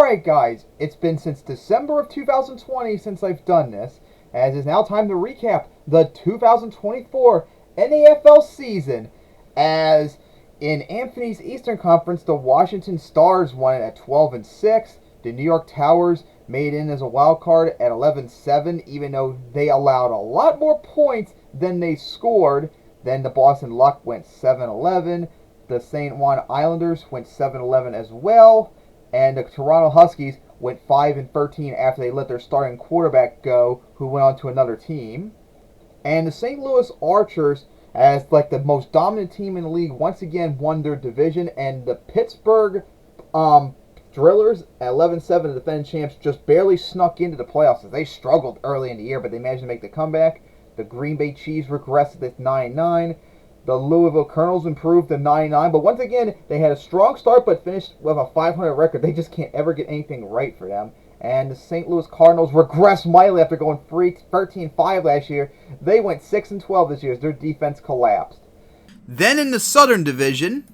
Alright guys, it's been since December of 2020 since I've done this, as it's now time to recap the 2024 NAFL season, as in Anthony's Eastern Conference, the Washington Stars won it at 12-6, the New York Towers made in as a wild card at 11-7, even though they allowed a lot more points than they scored. Then the Boston Luck went 7-11, the St. Juan Islanders went 7-11 as well, and the Toronto Huskies went 5-13 after they let their starting quarterback go, who went on to another team. And the St. Louis Archers, as like the most dominant team in the league, once again won their division. And the Pittsburgh Drillers, at 11-7, the defending champs, just barely snuck into the playoffs as they struggled early in the year, but they managed to make the comeback. The Green Bay Chiefs regressed at 9-9. The Louisville Colonels improved to 9-9, but once again, they had a strong start but finished with a 500 record. They just can't ever get anything right for them. And the St. Louis Cardinals regressed mightily after going 13-5 last year. They went 6-12 this year as their defense collapsed. Then in the Southern Division,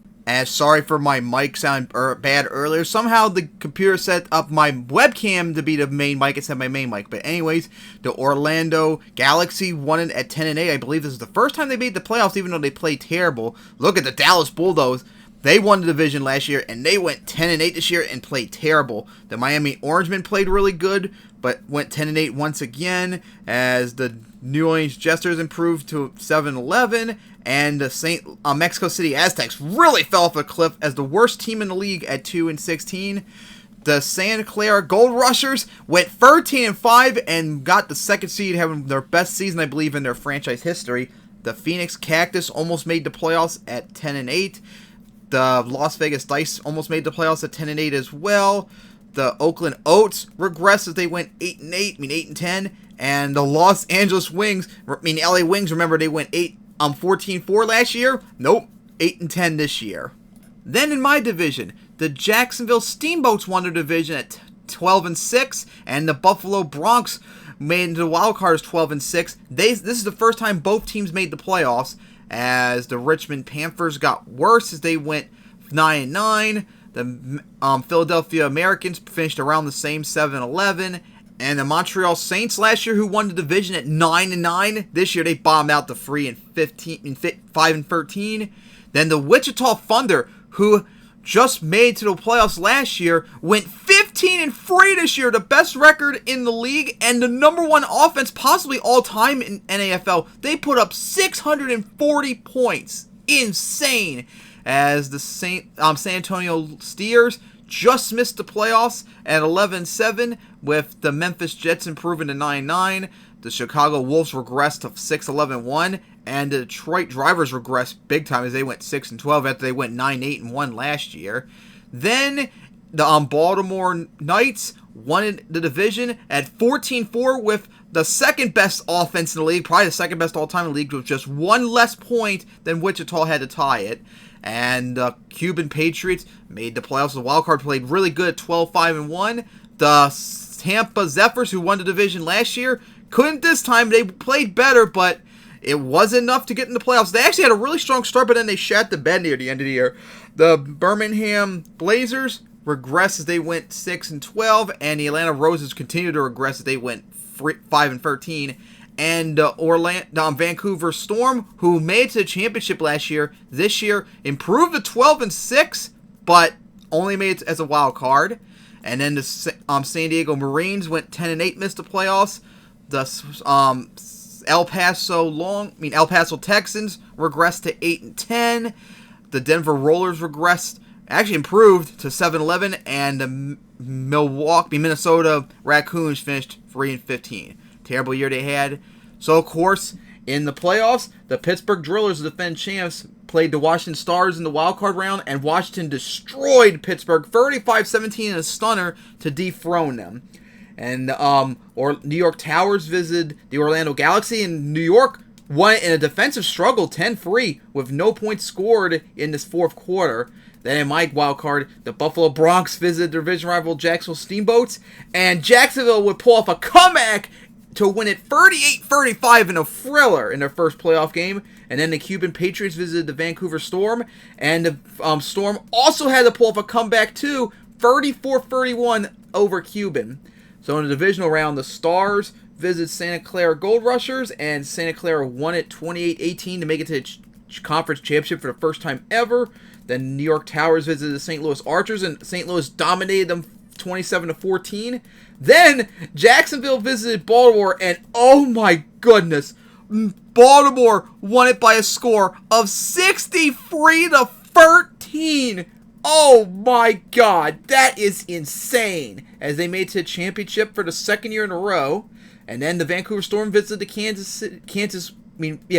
sorry for my mic sound bad earlier. Somehow the computer set up my webcam to be the main mic instead of my main mic. But anyways, the Orlando Galaxy won it at 10-8. I believe this is the first time they made the playoffs, even though they played terrible. Look at the Dallas Bulldogs. They won the division last year, and they went 10-8 this year and played terrible. The Miami Orangemen played really good, but went 10-8 once again, as the New Orleans Jesters improved to 7-11, and the Mexico City Aztecs really fell off a cliff as the worst team in the league at 2-16. The Santa Clara Gold Rushers went 13-5 and got the second seed, having their best season, I believe, in their franchise history. The Phoenix Cactus almost made the playoffs at 10-8. The Las Vegas Dice almost made the playoffs at 10-8 as well. The Oakland Oats regressed as they went 8-10. And the Los Angeles Wings, LA Wings, remember they went 14-4 last year? Nope, 8-10 this year. Then in my division, the Jacksonville Steamboats won their division at 12-6, and the Buffalo Bronx made into the wild card as 12-6. This is the first time both teams made the playoffs, as the Richmond Panthers got worse as they went 9-9. The Philadelphia Americans finished around the same, 7-11. And the Montreal Saints last year, who won the division at 9-9, this year they bombed out to 5-13. Then the Wichita Thunder, who just made to the playoffs last year, went 15-3 this year, the best record in the league and the number one offense possibly all time in NAFL. They put up 640 points. Insane. As the San Antonio Steers just missed the playoffs at 11-7, with the Memphis Jets improving to 9-9. The Chicago Wolves regressed to 6-11-1, and the Detroit Drivers regressed big time as they went 6-12 after they went 9-8-1 last year. Then the Baltimore Knights won the division at 14-4 with the second best offense in the league, probably the second best all-time in the league, with just one less point than Wichita had to tie it. And the Cuban Patriots made the playoffs. The wildcard played really good at 12-5-1. The Tampa Zephyrs, who won the division last year, couldn't this time. They played better, but it wasn't enough to get in the playoffs. They actually had a really strong start, but then they shat the bed near the end of the year. The Birmingham Blazers regressed as they went 6-12, and the Atlanta Roses continued to regress as they went 5-13. And Vancouver Storm, who made it to the championship last year, this year improved to 12-6, but only made it as a wild card. And then the San Diego Marines went 10-8, missed the playoffs. The El Paso Texans regressed to 8-10. The Denver Rollers improved to 7-11, and the Minnesota Raccoons finished 3-15. Terrible year they had. So, of course, in the playoffs, the Pittsburgh Drillers, the defending champs, played the Washington Stars in the wildcard round, and Washington destroyed Pittsburgh 35-17 in a stunner to dethrone them. And New York Towers visited the Orlando Galaxy, and New York won in a defensive struggle 10-3 with no points scored in this fourth quarter. Then in my wild card, the Buffalo Bronx visited their division rival Jacksonville Steamboats, and Jacksonville would pull off a comeback to win it 38-35 in a thriller in their first playoff game. And then the Cuban Patriots visited the Vancouver Storm, and the Storm also had to pull off a comeback too, 34-31 over Cuban. So in the divisional round, the Stars visited Santa Clara Gold Rushers, and Santa Clara won it 28-18 to make it to the conference championship for the first time ever. Then New York Towers visited the St. Louis Archers, and St. Louis dominated them 27-14. Then Jacksonville visited Baltimore, and oh my goodness, Baltimore won it by a score of 63-13. Oh my god, that is insane. As they made it to the championship for the second year in a row. And then the Vancouver Storm visited the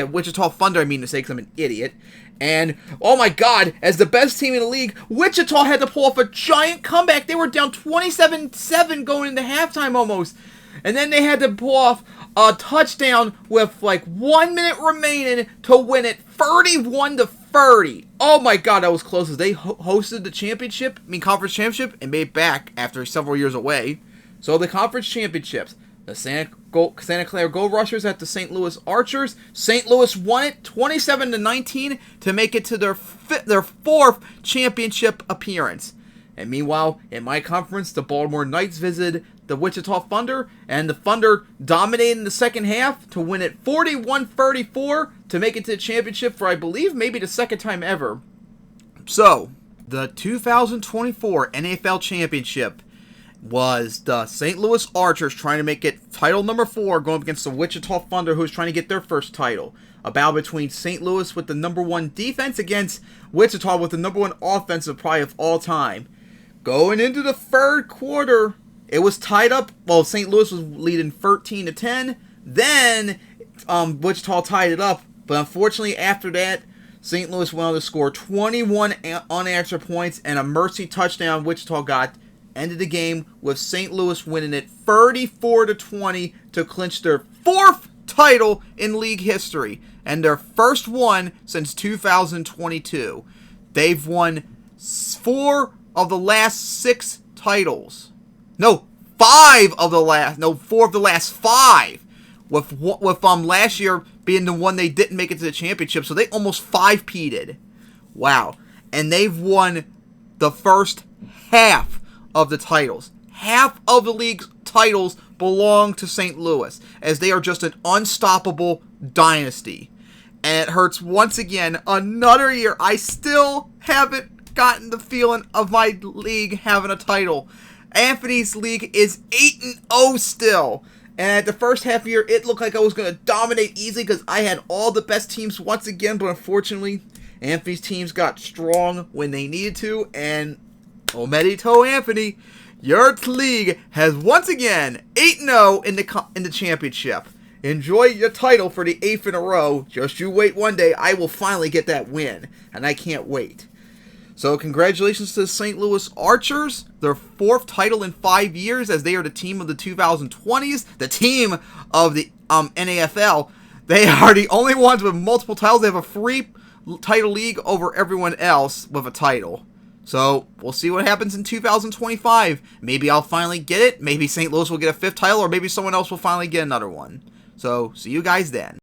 Wichita Thunder, I mean to say, because I'm an idiot. And, oh my god, as the best team in the league, Wichita had to pull off a giant comeback. They were down 27-7 going into halftime almost. And then they had to pull off a touchdown with like 1 minute remaining to win it 31-30. Oh my god, that was close as they hosted the conference championship and made it back after several years away. So the conference championships, the Santa Clara Gold Rushers at the St. Louis Archers. St. Louis won it 27-19 to make it to their fourth championship appearance. And meanwhile, in my conference, the Baltimore Knights visited the Wichita Thunder, and the Thunder dominated in the second half to win it 41-34 to make it to the championship for, I believe, maybe the second time ever. So, the 2024 NAFL Championship was the St. Louis Archers trying to make it title number 4, going up against the Wichita Thunder, who's trying to get their first title. A battle between St. Louis with the number 1 defense against Wichita with the number 1 offensive probably of all time. Going into the third quarter, it was tied up. Well, St. Louis was leading 13-10. Then Wichita tied it up. But unfortunately, after that, St. Louis went on to score 21 unanswered points and a mercy touchdown Wichita got. Ended the game with St. Louis winning it 34-20 to clinch their 4th title in league history and their first one since 2022. They've won 4 of the last 6 titles. No, 4 of the last 5. With last year being the one they didn't make it to the championship, so they almost 5-peated. Wow. And they've won the first half of the titles. Half of the league's titles belong to St. Louis, as they are just an unstoppable dynasty. And it hurts once again, another year. I still haven't gotten the feeling of my league having a title. Anthony's league is 8-0 still. And at the first half year, it looked like I was going to dominate easily because I had all the best teams once again. But unfortunately, Anthony's teams got strong when they needed to. And Omerito Anthony, your league has once again 8-0 in the championship. Enjoy your title for the 8th in a row. Just you wait one day, I will finally get that win. And I can't wait. So congratulations to the St. Louis Archers, their 4th title in 5 years, as they are the team of the 2020s, the team of the NAFL. They are the only ones with multiple titles. They have a free title league over everyone else with a title. So we'll see what happens in 2025. Maybe I'll finally get it. Maybe St. Louis will get a 5th title, or maybe someone else will finally get another one. So see you guys then.